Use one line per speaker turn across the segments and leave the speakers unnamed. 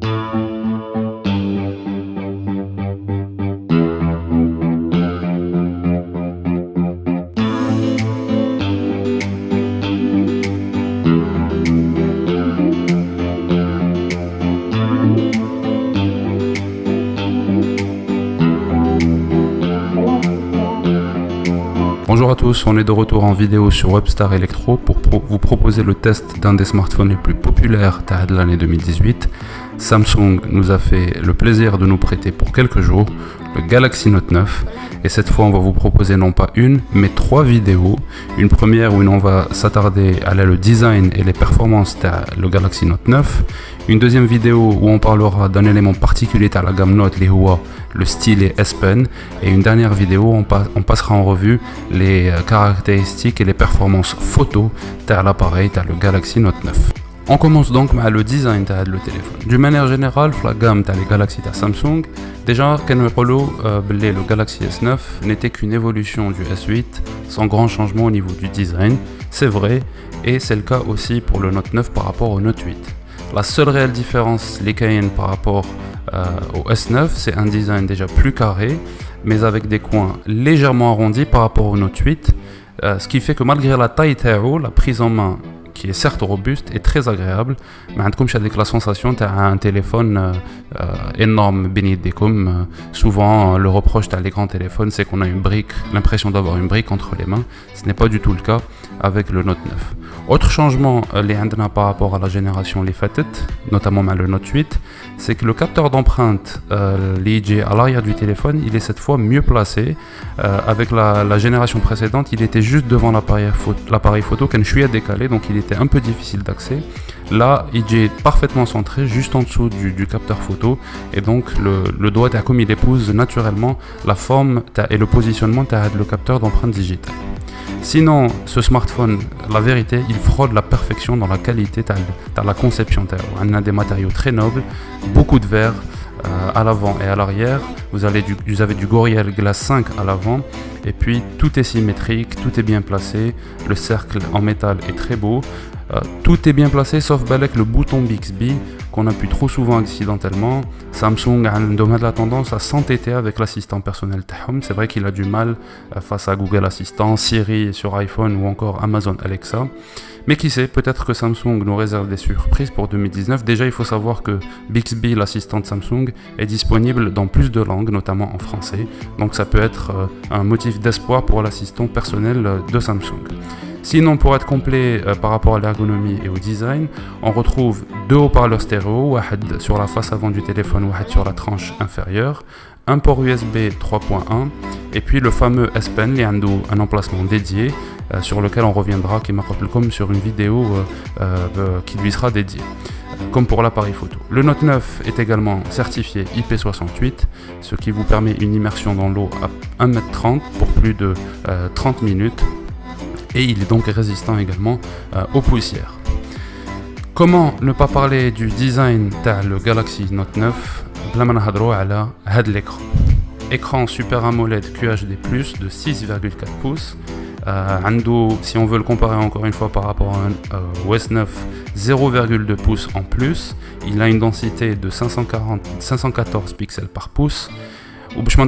Bonjour à tous, on est de retour en vidéo sur Webstar Electro pour vous proposer le test d'un des smartphones les plus populaires de l'année 2018. Samsung nous a fait le plaisir de nous prêter pour quelques jours le Galaxy Note 9 et cette fois on va vous proposer non pas une mais 3 vidéos. Une première où on va s'attarder à le design et les performances le Galaxy Note 9. Une deuxième vidéo où on parlera d'un élément particulier à la gamme Note, le stylet S Pen, et une dernière vidéo où on passera en revue les caractéristiques et les performances photo de l'appareil le Galaxy Note 9. On commence donc avec le design de le téléphone. D'une manière générale, la gamme des Galaxy de Samsung, déjà le Galaxy S9 n'était qu'une évolution du S8 sans grand changement au niveau du design. C'est vrai, et c'est le cas aussi pour le Note 9 par rapport au Note 8. La seule réelle différence par rapport au S9, c'est un design déjà plus carré, mais avec des coins légèrement arrondis par rapport au Note 8, ce qui fait que malgré la taille la prise en main qui est certes robuste et très agréable, mais avec la sensation d'un téléphone énorme. Souvent, le reproche les grands téléphones, c'est qu'on a l'impression d'avoir une brique entre les mains. Ce n'est pas du tout le cas avec le Note 9. Autre changement par rapport à la génération les Fatet, notamment le Note 8, c'est que le capteur d'empreinte l'IJ à l'arrière du téléphone, il est cette fois mieux placé. Avec la génération précédente, il était juste devant l'appareil photo, qu'un chouïa décalé, donc il était un peu difficile d'accès. Là, il est parfaitement centré, juste en dessous du capteur photo, et donc le doigt comme il épouse naturellement la forme et le positionnement le capteur d'empreinte digitale. Sinon, ce smartphone, la vérité, il frôle la perfection dans la qualité de la conception. On a des matériaux très nobles, beaucoup de verre à l'avant et à l'arrière. Vous avez du Gorilla Glass 5 à l'avant, et puis tout est symétrique, tout est bien placé. Le cercle en métal est très beau. Tout est bien placé sauf le bouton Bixby qu'on appuie trop souvent accidentellement. Samsung a la tendance à s'entêter avec l'assistant personnel. C'est vrai qu'il a du mal face à Google Assistant, Siri sur iPhone ou encore Amazon Alexa. Mais qui sait, peut-être que Samsung nous réserve des surprises pour 2019. Déjà, il faut savoir que Bixby, l'assistant de Samsung, est disponible dans plus de langues, notamment en français. Donc ça peut être un motif d'espoir pour l'assistant personnel de Samsung. Sinon, pour être complet par rapport à l'ergonomie et au design, on retrouve 2 haut-parleurs stéréo, un sur la face avant du téléphone, un sur la tranche inférieure, un port USB 3.1 et puis le fameux S Pen, qui a un emplacement dédié sur lequel on reviendra comme sur une vidéo qui lui sera dédiée, comme pour l'appareil photo. Le Note 9 est également certifié IP68, ce qui vous permet une immersion dans l'eau à 1m30 pour plus de 30 minutes. Et il est donc résistant également aux poussières. Comment ne pas parler du design le Galaxy Note 9 بلا ما نهضروا على هذا l'écran. Écran Super AMOLED QHD+ de 6,4 pouces. Si on veut le comparer encore une fois par rapport à un OS 9, 0,2 pouces en plus. Il a une densité de 514 pixels par pouce. L'écran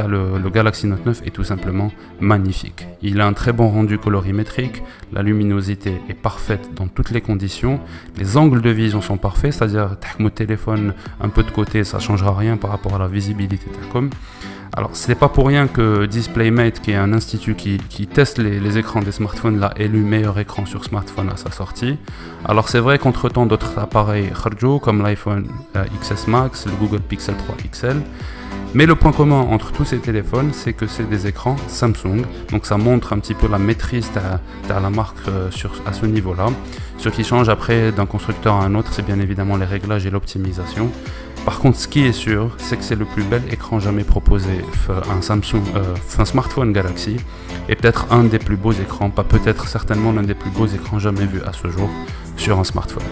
le Galaxy Note 9 est tout simplement magnifique. Il a un très bon rendu colorimétrique, la luminosité est parfaite dans toutes les conditions, les angles de vision sont parfaits, c'est-à-dire le téléphone un peu de côté, ça ne changera rien par rapport à la visibilité. Alors, ce n'est pas pour rien que DisplayMate, qui est un institut qui teste les écrans des smartphones, l'a élu meilleur écran sur smartphone à sa sortie. Alors, c'est vrai qu'entre-temps, d'autres appareils comme l'iPhone XS Max, le Google Pixel 3 XL. Mais le point commun entre tous ces téléphones, c'est que c'est des écrans Samsung. Donc, ça montre un petit peu la maîtrise de la marque à ce niveau-là. Ce qui change après d'un constructeur à un autre, c'est bien évidemment les réglages et l'optimisation. Par contre, ce qui est sûr, c'est que c'est le plus bel écran jamais proposé un smartphone Galaxy, et peut-être un des plus beaux écrans, pas peut-être, certainement l'un des plus beaux écrans jamais vus à ce jour sur un smartphone.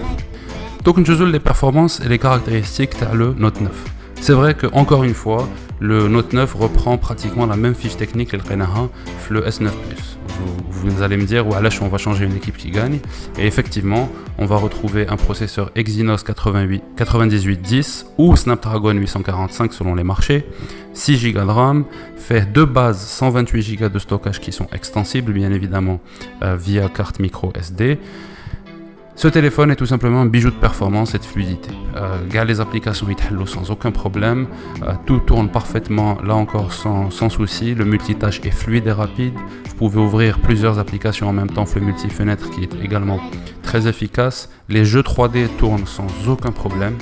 Donc, nous avons les performances et les caractéristiques le Note 9. C'est vrai que encore une fois, le Note 9 reprend pratiquement la même fiche technique que le S9 Plus. vous allez me dire, ouais, là, on va changer une équipe qui gagne. Et effectivement, on va retrouver un processeur Exynos 9810 ou Snapdragon 845 selon les marchés, 6 Go de RAM, fait de base 128 Go de stockage qui sont extensibles, bien évidemment, via carte micro SD. Ce téléphone est tout simplement un bijou de performance et de fluidité. Les applications sont sans aucun problème, tout tourne parfaitement, là encore sans souci, le multitâche est fluide et rapide, vous pouvez ouvrir plusieurs applications en même temps, le multi-fenêtre qui est également très efficace, les jeux 3D tournent sans aucun problème,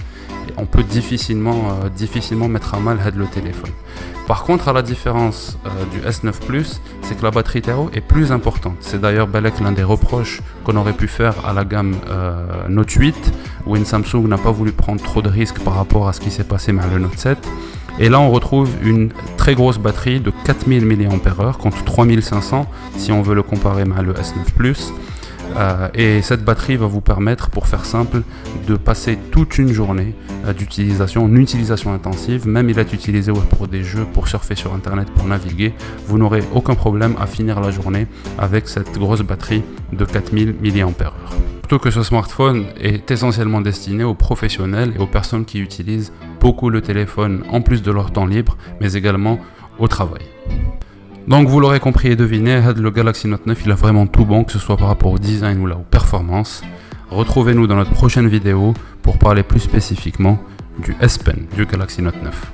et on peut difficilement mettre à mal le téléphone. Par contre, à la différence du S9 Plus, c'est que la batterie Tero est plus importante. C'est d'ailleurs l'un des reproches qu'on aurait pu faire à la gamme Note 8, où Samsung n'a pas voulu prendre trop de risques par rapport à ce qui s'est passé avec le Note 7. Et là, on retrouve une très grosse batterie de 4000 mAh contre 3500 si on veut le comparer avec le S9 Plus. Et cette batterie va vous permettre, pour faire simple, de passer toute une journée d'utilisation, en utilisation intensive. Même il est utilisé pour des jeux, pour surfer sur internet, pour naviguer, vous n'aurez aucun problème à finir la journée avec cette grosse batterie de 4000 mAh. Surtout que ce smartphone est essentiellement destiné aux professionnels et aux personnes qui utilisent beaucoup le téléphone en plus de leur temps libre, mais également au travail. Donc vous l'aurez compris et deviné, le Galaxy Note 9 il a vraiment tout bon, que ce soit par rapport au design ou là aux performances. Retrouvez-nous dans notre prochaine vidéo pour parler plus spécifiquement du S Pen du Galaxy Note 9.